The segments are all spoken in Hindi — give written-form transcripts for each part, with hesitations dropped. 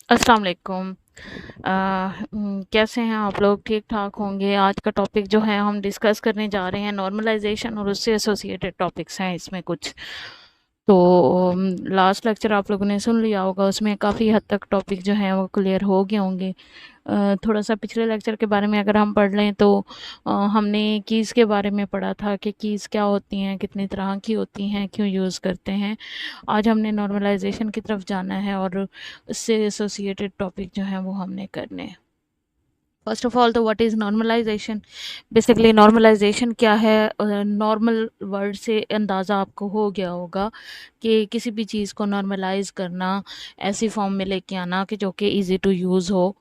अस्सलाम वालेकुम। कैसे हैं आप लोग? ठीक ठाक होंगे। आज का टॉपिक जो है हम डिस्कस करने जा रहे हैं नॉर्मलाइजेशन और उससे एसोसिएटेड टॉपिक्स हैं इसमें कुछ। तो लास्ट लेक्चर आप लोगों ने सुन लिया होगा, उसमें काफ़ी हद तक टॉपिक जो हैं वो क्लियर हो गए होंगे। थोड़ा सा पिछले लेक्चर के बारे में अगर हम पढ़ लें तो हमने कीज़ के बारे में पढ़ा था कि कीज़ क्या होती हैं, कितनी तरह की होती हैं, क्यों यूज़ करते हैं। आज हमने नॉर्मलाइजेशन की तरफ जाना है और उससे एसोसिएटेड टॉपिक जो हैं वो हमने करने हैं। फर्स्ट ऑफ ऑल तो what is normalisation? Basically normalisation क्या है? नॉर्मल वर्ड से अंदाज़ा आपको हो गया होगा कि किसी भी चीज़ को नॉर्मलाइज करना, ऐसी फॉर्म में लेके आना कि जो कि इजी टू यूज़ हो।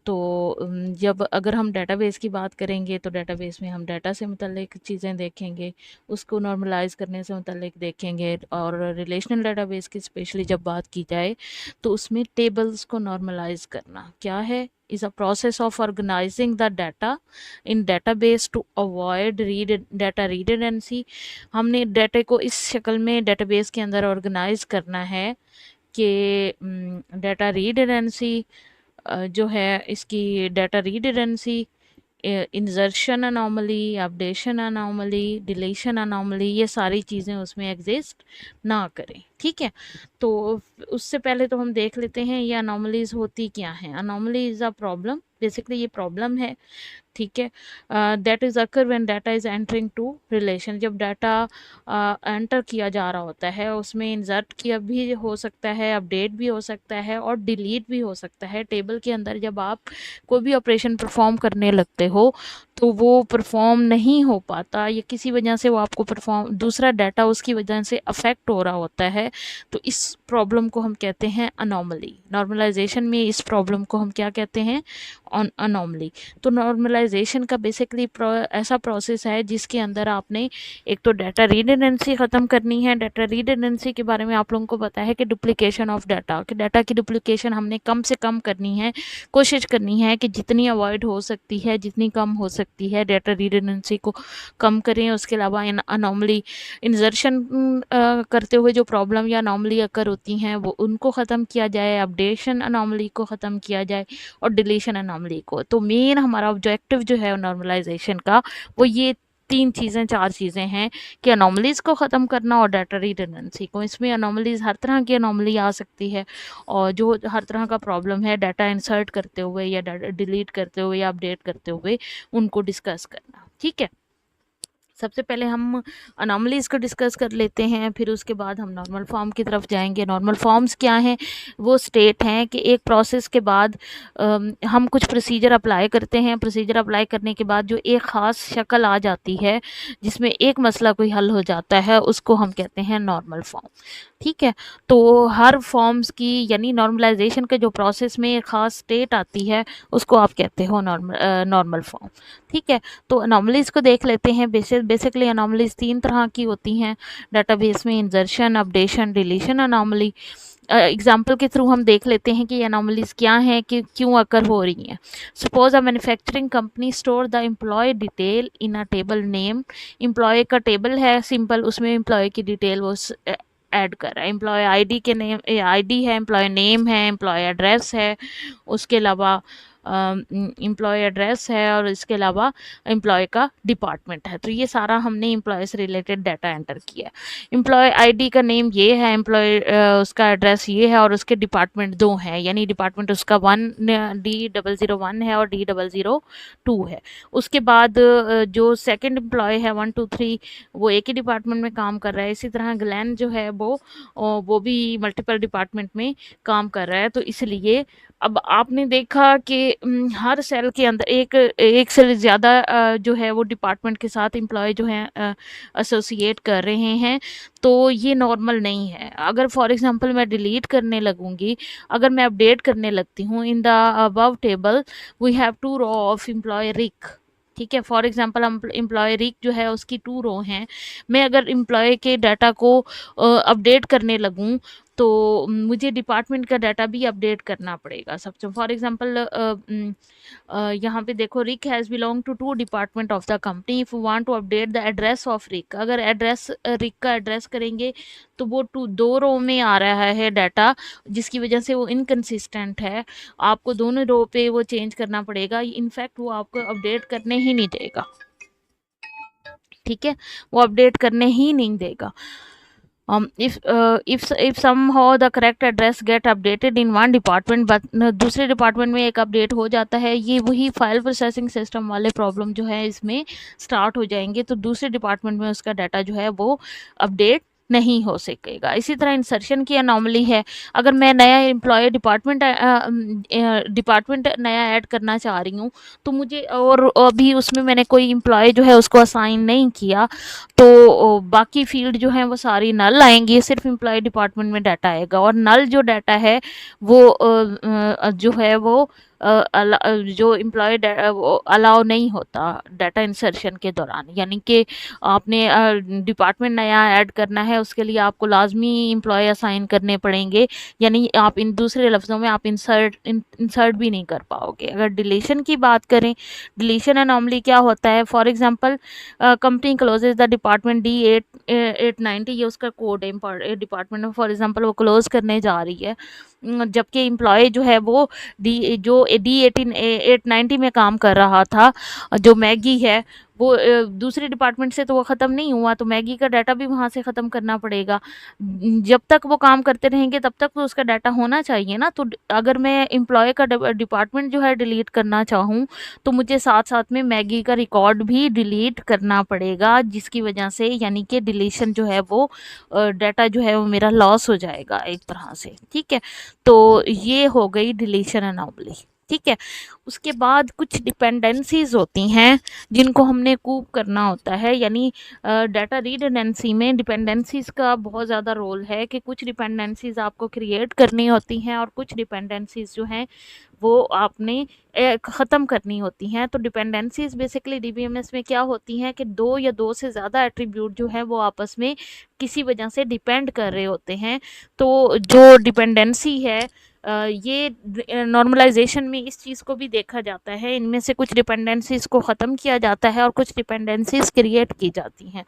तो जब अगर हम डेटाबेस की बात करेंगे तो डेटाबेस में हम डाटा से मुतल्लिक चीज़ें देखेंगे, उसको नॉर्मलाइज करने से मुतल्लिक देखेंगे। और रिलेशनल डेटाबेस की स्पेशली जब बात की जाए तो उसमें टेबल्स को नॉर्मलाइज करना क्या है? Is a process of organising the data in database to avoid read data redundancy. हमने डाटा को इस शक्ल में डेटाबेस के अंदर ऑर्गेनाइज करना है कि डाटा रिडंडेंसी जो है, इसकी data redundancy, इंजर्शन anomaly, updation anomaly, deletion anomaly, ये सारी चीज़ें उसमें एग्जिस्ट ना करें। ठीक है, तो उससे पहले तो हम देख लेते हैं ये अनोमलीज होती क्या हैं। Anomaly is a problem, basically ये प्रॉब्लम है। ठीक है, that is occur when data is entering to relation. जब डाटा एंटर किया जा रहा होता है उसमें इंसर्ट किया भी हो सकता है, अपडेट भी हो सकता है और डिलीट भी हो सकता है। टेबल के अंदर जब आप कोई भी ऑपरेशन परफॉर्म करने लगते हो तो वो परफॉर्म नहीं हो पाता या किसी वजह से वो आपको परफॉर्म, दूसरा डाटा उसकी वजह से अफेक्ट हो रहा होता है, तो इस प्रॉब्लम को हम कहते हैं अनोमली। नॉर्मलाइजेशन में इस प्रॉब्लम को हम क्या कहते हैं? अनोमली। तो नॉर्मलाइजेशन का बेसिकली ऐसा प्रोसेस है जिसके अंदर आपने एक तो डाटा रिडंडेंसी ख़त्म करनी है। डाटा रिडंडेंसी के बारे में आप लोगों को पता है कि डुप्लीकेशन ऑफ डाटा, कि डाटा की डुप्लीकेशन हमने कम से कम करनी है, कोशिश करनी है कि जितनी अवॉइड हो सकती है, जितनी कम हो सकती है, डाटा रिडंडेंसी को कम करें। उसके अलावा इन अनोमली इंजर्शन करते हुए जो प्रॉब्लम या अनोमली अकर होती हैं वो उनको ख़त्म किया जाए, अपडेशन अनोमली को ख़त्म किया जाए और डिलीशन अनोमली को। तो मेन हमारा ऑब्जेक्टिव जो है नॉर्मलाइजेशन का वो ये तीन चीज़ें, चार चीज़ें हैं कि अनोमलीज को ख़त्म करना और डाटा रिडंडेंसी को। इसमें अनोमलीज हर तरह की अनोमली आ सकती है और जो हर तरह का प्रॉब्लम है डाटा इंसर्ट करते हुए या डाटा डिलीट करते हुए या अपडेट करते हुए उनको डिस्कस करना। ठीक है, सबसे पहले हम अनोमलीज़ को डिस्कस कर लेते हैं, फिर उसके बाद हम नॉर्मल फॉर्म की तरफ जाएंगे। नॉर्मल फॉर्म्स क्या हैं? वो स्टेट हैं कि एक प्रोसेस के बाद हम कुछ प्रोसीजर अप्लाई करते हैं। प्रोसीजर अप्लाई करने के बाद जो एक ख़ास शक्ल आ जाती है जिसमें एक मसला कोई हल हो जाता है, उसको हम कहते हैं नॉर्मल फॉर्म। ठीक है, तो हर फॉर्म्स की यानी नॉर्मलाइजेशन के जो प्रोसेस में एक ख़ास स्टेट आती है उसको आप कहते हो नॉर्मल फॉर्म। ठीक है, तो अनोमलीज को देख लेते हैं। बेसिकली अनोमलीज तीन तरह की होती हैं डाटाबेस में: इंजर्शन, अपडेशन, डिलीशन अनोमली। एग्जाम्पल के थ्रू हम देख लेते हैं कि ये अनोमलीज क्या हैं, कि क्यों अकर हो रही हैं। Suppose a manufacturing company store the employee detail in a table name. Employee का टेबल है सिंपल, उसमें एम्प्लॉय की डिटेल वो ऐड कर रहा है। एम्प्लॉय आईडी के नेम, आईडी है, एम्प्लॉय नेम है, एम्प्लॉय एड्रेस है, उसके अलावा एम्प्लॉय एड्रेस है और इसके अलावा एम्प्लॉय का डिपार्टमेंट है। तो ये सारा हमने एम्प्लॉय से रिलेटेड डाटा एंटर किया है। एम्प्लॉय आईडी का नेम ये है, एम्प्लॉय उसका एड्रेस ये है और उसके डिपार्टमेंट दो हैं, यानी डिपार्टमेंट उसका D001 है और D002 है। उसके बाद जो सेकंड एम्प्लॉय है 123, वो एक ही डिपार्टमेंट में काम कर रहा है। इसी तरह ग्लैन जो है वो भी मल्टीपल डिपार्टमेंट में काम कर रहा है। तो इसलिए अब आपने देखा कि हर सेल के अंदर एक एक से ज़्यादा जो है वो डिपार्टमेंट के साथ एम्प्लॉय जो हैं एसोसिएट कर रहे हैं। तो ये नॉर्मल नहीं है। अगर फॉर एग्जांपल मैं डिलीट करने लगूंगी, अगर मैं अपडेट करने लगती हूँ, in the above table we have two row of employee Rick. ठीक है, फॉर एग्जांपल हम एम्प्लॉय रिक जो है उसकी टू रो हैं। मैं अगर एम्प्लॉय के डाटा को अपडेट करने लगूं तो मुझे डिपार्टमेंट का डाटा भी अपडेट करना पड़ेगा सबसे। फॉर एग्जांपल यहाँ पे देखो, Rick has belong to two department of the company, if you want to update the address of Rick, अगर एड्रेस रिक का एड्रेस करेंगे तो वो दो रो में आ रहा है डाटा, जिसकी वजह से वो इनकंसिस्टेंट है। आपको दोनों रो पे वो चेंज करना पड़ेगा, इनफैक्ट वो आपको अपडेट करने ही नहीं देगा। ठीक है, वो अपडेट करने ही नहीं देगा। if somehow the correct address get updated in one department but दूसरे डिपार्टमेंट में एक अपडेट हो जाता है, ये वही फाइल प्रोसेसिंग सिस्टम वाले प्रॉब्लम जो है इसमें स्टार्ट हो जाएंगे, तो दूसरे डिपार्टमेंट में उसका डाटा जो है वो अपडेट नहीं हो सकेगा। इसी तरह इंसर्शन की अनोमली है, अगर मैं नया एम्प्लॉय डिपार्टमेंट नया ऐड करना चाह रही हूँ, तो मुझे, और अभी उसमें मैंने कोई एम्प्लॉय जो है उसको असाइन नहीं किया, तो बाकी फील्ड जो है वो सारी नल आएंगी, सिर्फ एम्प्लॉय डिपार्टमेंट में डाटा आएगा। और नल जो डाटा है वो जो है वो जो एम्प्लॉय अलाउ नहीं होता डाटा इंसर्शन के दौरान, यानी कि आपने डिपार्टमेंट नया ऐड करना है, उसके लिए आपको लाजमी एम्प्लॉय असाइन करने पड़ेंगे, यानी आप इन दूसरे लफ्ज़ों में आप इंसर्ट भी नहीं कर पाओगे। अगर डिलीशन की बात करें, डिलीशन एनॉमली क्या होता है, for example company closes the department D890, ये उसका कोड है डिपार्टमेंट में, फॉर एग्जांपल वो क्लोज करने जा रही है, जबकि एम्प्लॉय जो है वो D890 में काम कर रहा था, जो मैगी है वो दूसरे डिपार्टमेंट से तो वो ख़त्म नहीं हुआ, तो मैगी का डाटा भी वहाँ से ख़त्म करना पड़ेगा। जब तक वो काम करते रहेंगे तब तक तो उसका डाटा होना चाहिए ना। तो अगर मैं एम्प्लॉय का डिपार्टमेंट जो है डिलीट करना चाहूँ, तो मुझे साथ साथ में मैगी का रिकॉर्ड भी डिलीट करना पड़ेगा, जिसकी वजह से यानी कि डिलीशन जो है वो डाटा जो है वो मेरा लॉस हो जाएगा एक तरह से। ठीक है, तो ये हो गई डिलीशन अनोमली। ठीक है, उसके बाद कुछ डिपेंडेंसीज होती हैं जिनको हमने कूप करना होता है, यानी डाटा रिडंडेंसी में डिपेंडेंसीज का बहुत ज़्यादा रोल है, कि कुछ डिपेंडेंसीज आपको क्रिएट करनी होती हैं और कुछ डिपेंडेंसीज जो हैं वो आपने ख़त्म करनी होती हैं। तो डिपेंडेंसीज बेसिकली डीबीएमएस में क्या होती हैं कि दो या दो से ज़्यादा एट्रीब्यूट जो है वो आपस में किसी वजह से डिपेंड कर रहे होते हैं। तो जो डिपेंडेंसी है, ये नॉर्मलाइजेशन में इस चीज़ को भी देखा जाता है, इनमें से कुछ डिपेंडेंसीज को ख़त्म किया जाता है और कुछ डिपेंडेंसीज क्रिएट की जाती हैं।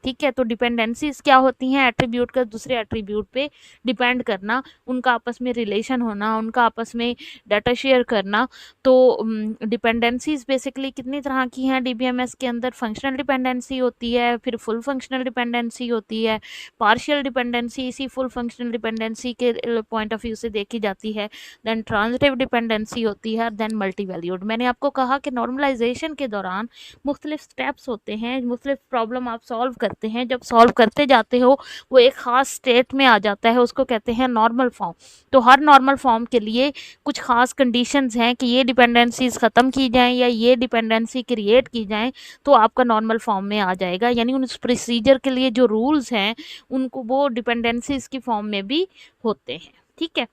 ठीक है, तो डिपेंडेंसीज क्या होती हैं, एट्रीब्यूट का दूसरे एट्रीब्यूट पे डिपेंड करना, उनका आपस में रिलेशन होना, उनका आपस में डाटा शेयर करना। तो डिपेंडेंसीज बेसिकली कितनी तरह की हैं डीबीएमएस के अंदर, फंक्शनल डिपेंडेंसी होती है, फिर फुल फंक्शनल डिपेंडेंसी होती है, पार्शियल डिपेंडेंसी इसी फुल फंक्शनल डिपेंडेंसी के पॉइंट ऑफ व्यू से देखी जाती है, देन ट्रांजिटिव डिपेंडेंसी होती है, देन मल्टी वैल्यूड। मैंने आपको कहा कि नॉर्मलाइजेशन के दौरान मुख्तलिफ स्टेप्स होते हैं, मुख्तलिफ प्रॉब्लम आप सॉल्व करते हैं, जब सॉल्व करते जाते हो वो एक ख़ास स्टेट में आ जाता है, उसको कहते हैं नॉर्मल फॉर्म। तो हर नॉर्मल फॉर्म के लिए कुछ ख़ास कंडीशंस हैं कि ये डिपेंडेंसीज ख़त्म की जाएं या ये डिपेंडेंसी क्रिएट की जाएं, तो आपका नॉर्मल फॉर्म में आ जाएगा। यानी उन प्रोसीजर के लिए जो रूल्स हैं उनको वो डिपेंडेंसीज की फॉर्म में भी होते हैं। ठीक है,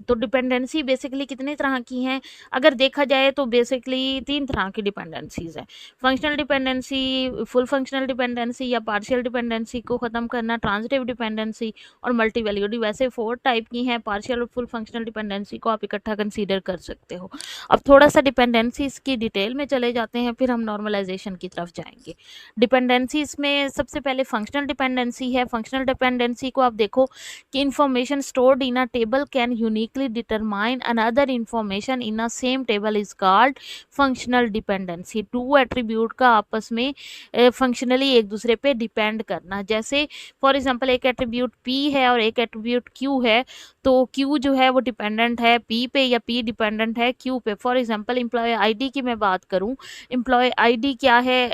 तो डिपेंडेंसी बेसिकली कितने तरह की हैं, अगर देखा जाए तो बेसिकली तीन तरह की डिपेंडेंसीज हैं, functional dependency, full functional dependency या पार्शियल डिपेंडेंसी को ख़त्म करना, ट्रांजिटिव डिपेंडेंसी और मल्टी वैल्यूड। वैसे 4 टाइप की हैं, पार्शियल और फुल फंक्शनल डिपेंडेंसी को आप इकट्ठा कंसीडर कर सकते हो। अब थोड़ा सा डिपेंडेंसीज की डिटेल में चले जाते हैं, फिर हम नॉर्मलाइजेशन की तरफ जाएंगे। डिपेंडेंसीज में सबसे पहले फंक्शनल डिपेंडेंसी है। फंक्शनल डिपेंडेंसी को आप देखो कि information stored in a table can uniquely determine another information in a same table is called functional dependency. Two attribute का आपस में फंक्शनली एक दूसरे पे डिपेंड करना, जैसे फॉर एग्जांपल एक एट्रीब्यूट P है और एक एट्रीब्यूट Q है, तो Q जो है वो डिपेंडेंट है P पे या P डिपेंडेंट है Q पे। फॉर एग्जांपल एम्प्लॉय आईडी की मैं बात करूं, एम्प्लॉय आईडी क्या है,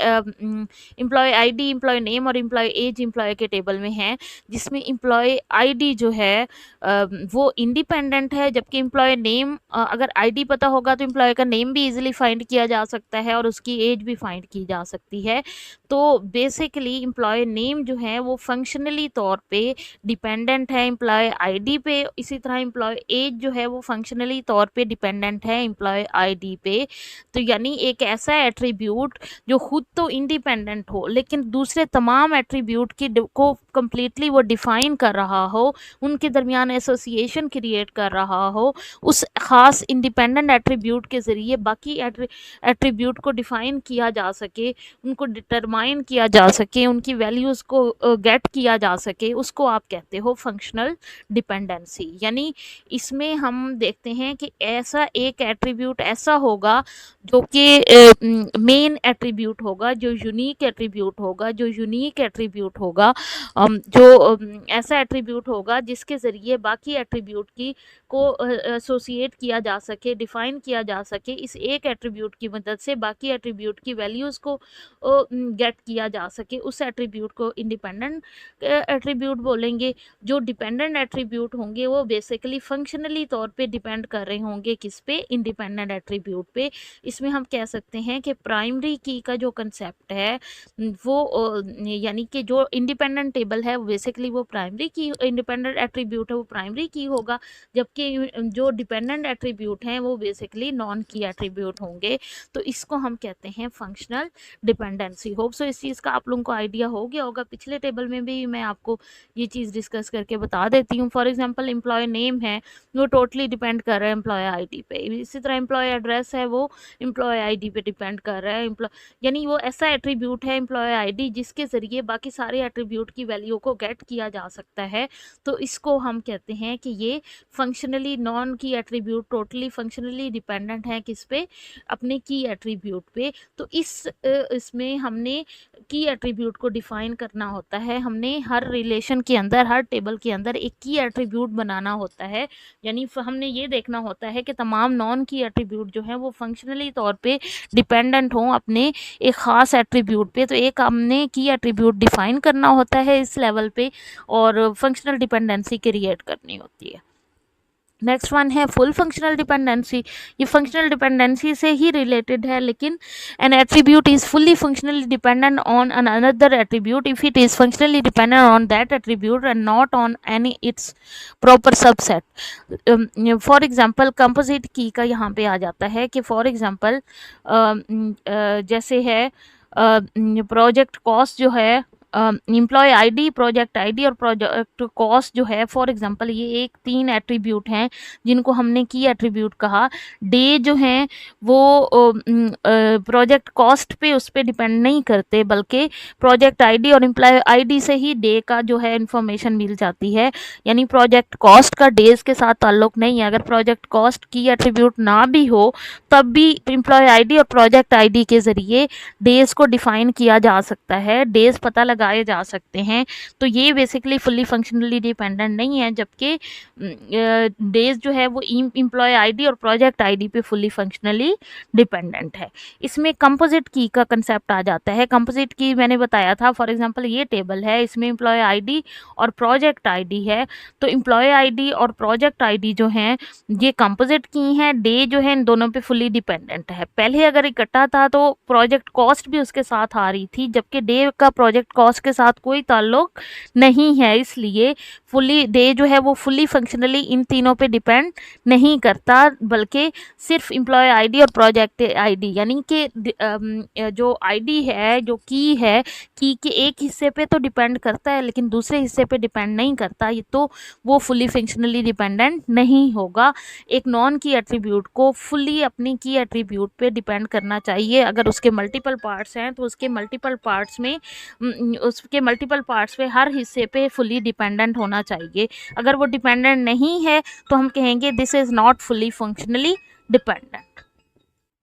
एम्प्लॉय आईडी एम्प्लॉय नेम और एम्प्लॉय एज एम्प्लॉय के टेबल में है, जिसमें एम्प्लॉय आईडी जो है वो इंडिपेंडेंट डिपेंडेंट है, जबकि एम्प्लॉय नेम अगर आईडी पता होगा तो एम्प्लॉय का नेम भी इजीली फाइंड किया जा सकता है और उसकी एज भी फाइंड की जा सकती है। तो बेसिकली एम्प्लॉय नेम जो है वो फंक्शनली तौर पे डिपेंडेंट है एम्प्लॉय आईडी पे, इसी तरह एम्प्लॉय एज जो है वो फंक्शनली तौर पे डिपेंडेंट है एम्प्लॉय आईडी पे। तो यानी एक ऐसा एट्रीब्यूट जो खुद तो इंडिपेंडेंट हो लेकिन दूसरे तमाम एट्रीब्यूट की को कम्प्लीटली वो डिफाइन कर रहा हो, उनके दरमियान एसोसिएशन क्रिएट कर रहा हो, उस खास इंडिपेंडेंट एट्रीब्यूट के ज़रिए बाकी एट्रीब्यूट को डिफाइन किया जा सके, उनको डिटरमाइन किया जा सके, उनकी वैल्यूज़ को गेट किया जा सके, उसको आप कहते हो फंक्शनल डिपेंडेंसी। यानी इसमें हम देखते हैं कि ऐसा एक एट्रीब्यूट ऐसा होगा जो कि मेन एट्रीब्यूट होगा, जो यूनिक एट्रीब्यूट होगा, जो यूनिक एट्रीब्यूट होगा, ऐसा एट्रीब्यूट होगा जिसके ज़रिए बाकी एट्रीब्यूट की को एसोसिएट किया जा सके, डिफाइन किया जा सके, इस एक एट्रीब्यूट की मदद से बाकी एट्रीब्यूट की वैल्यूज़ को गेट किया जा सके, उस एट्रीब्यूट को इंडिपेंडेंट एट्रीब्यूट बोलेंगे। जो डिपेंडेंट एट्रीब्यूट होंगे वो बेसिकली फंक्शनली तौर पे डिपेंड कर रहे होंगे किस पे, इंडिपेंडेंट एट्रीब्यूट पे। इसमें हम कह सकते हैं कि प्राइमरी की का जो कंसेप्ट है वो यानी कि जो इंडिपेंडेंट टेबल है बेसिकली वो प्राइमरी की, इंडिपेंडेंट एट्रीब्यूट है वो प्राइमरी की होगा, जबकि जो डिपेंडेंट एट्रीब्यूट हैं वो बेसिकली नॉन की एट्रीब्यूट होंगे। तो इसको हम कहते हैं फंक्शनल डिपेंडेंसी। होप सो इस चीज़ का आप लोगों को आइडिया हो गया होगा। पिछले टेबल में भी मैं आपको ये चीज़ डिस्कस करके बता देती हूँ। फॉर एग्जांपल एम्प्लॉय नेम है वो टोटली डिपेंड कर रहा है एम्प्लॉय आईडी पे, इसी तरह एम्प्लॉय एड्रेस है वो एम्प्लॉय आईडी पे डिपेंड कर रहा है। यानी वो ऐसा एट्रीब्यूट है एम्प्लॉय आईडी जिसके ज़रिए बाकी सारे एट्रीब्यूट की वैल्यू को गेट किया जा सकता है। तो इसको हम कहते हैं कि ये फंक्शनली नॉन की एट्रीब्यूट टोटली फंक्शनली डिपेंडेंट है किस पे, अपने की एट्रीब्यूट पे। तो इसमें हमने की एट्रीब्यूट को डिफाइन करना होता है, हमने हर रिलेशन के अंदर, हर टेबल के अंदर एक की एट्रीब्यूट बनाना होता है। यानी हमने ये देखना होता है कि तमाम नॉन की एट्रीब्यूट जो हैं वो फंक्शनली तौर पे डिपेंडेंट हों अपने एक ख़ास एट्रीब्यूट पे। तो एक हमने की एट्रीब्यूट डिफाइन करना होता है इस लेवल पे और फंक्शनल डिपेंडेंसी क्रिएट करनी होती है। नेक्स्ट वन है फुल फंक्शनल डिपेंडेंसी। ये फंक्शनल डिपेंडेंसी से ही रिलेटेड है, लेकिन N attribute is fully functionally dependent on an another attribute if it is functionally dependent on that attribute and not on any it's proper subset. For example composite key का यहाँ पे आ जाता है कि फॉर एग्जांपल जैसे है प्रोजेक्ट कॉस्ट जो है, एम्प्लॉय आईडी, प्रोजेक्ट आईडी और प्रोजेक्ट कॉस्ट जो है, फॉर एग्जांपल ये एक 3 एट्रीब्यूट हैं जिनको हमने की एट्रीब्यूट कहा। डे जो हैं वो प्रोजेक्ट कॉस्ट पे उस पर डिपेंड नहीं करते, बल्कि प्रोजेक्ट आईडी और एम्प्लॉय आईडी से ही डे का जो है इंफॉर्मेशन मिल जाती है। यानी प्रोजेक्ट कॉस्ट का डेज के साथ ताल्लुक नहीं है। अगर प्रोजेक्ट कॉस्ट की एट्रीब्यूट ना भी हो तब भी एम्प्लॉय आईडी और प्रोजेक्ट आईडी के ज़रिए डेज को डिफाइन किया जा सकता है, डेज पता लगाए जा सकते हैं। तो ये बेसिकली फुल्ली फंक्शनली डिपेंडेंट नहीं है, जबकि डेज जो है वो एम्प्लॉय आईडी और प्रोजेक्ट आईडी पे फुल्ली फंक्शनली डिपेंडेंट है। इसमें कंपोजिट की का कंसेप्ट आ जाता है। कंपोजिट की मैंने बताया था, फॉर एग्जांपल ये टेबल है, इसमें एम्प्लॉय आईडी और प्रोजेक्ट आईडी है। तो एम्प्लॉय आईडी और प्रोजेक्ट आईडी जो हैं ये कंपोजिट की हैं, डे जो है इन दोनों पे फुल्ली डिपेंडेंट है। पहले अगर इकट्ठा था तो प्रोजेक्ट कॉस्ट भी उसके साथ आ रही थी, जबकि डे का प्रोजेक्ट कॉस्ट के साथ कोई ताल्लुक नहीं है, इसलिए फुल्ली डे जो है वो फुल्ली फंक्शनली इन तीनों पे डिपेंड नहीं करता, बल्कि सिर्फ एम्प्लॉय आईडी और प्रोजेक्ट आईडी, यानी कि जो आईडी है, जो की है, की के एक हिस्से पे तो डिपेंड करता है लेकिन दूसरे हिस्से पे डिपेंड नहीं करता, ये तो वो फुल्ली फंक्शनली डिपेंडेंट नहीं होगा। एक नॉन की एट्रीब्यूट को फुल्ली अपनी की एट्रीब्यूट पे डिपेंड करना चाहिए। अगर उसके मल्टीपल पार्ट्स हैं तो उसके मल्टीपल पार्ट्स पे हर हिस्से पे फुल्ली डिपेंडेंट होना चाहिए। अगर वो डिपेंडेंट नहीं है तो हम कहेंगे this is not fully functionally dependent.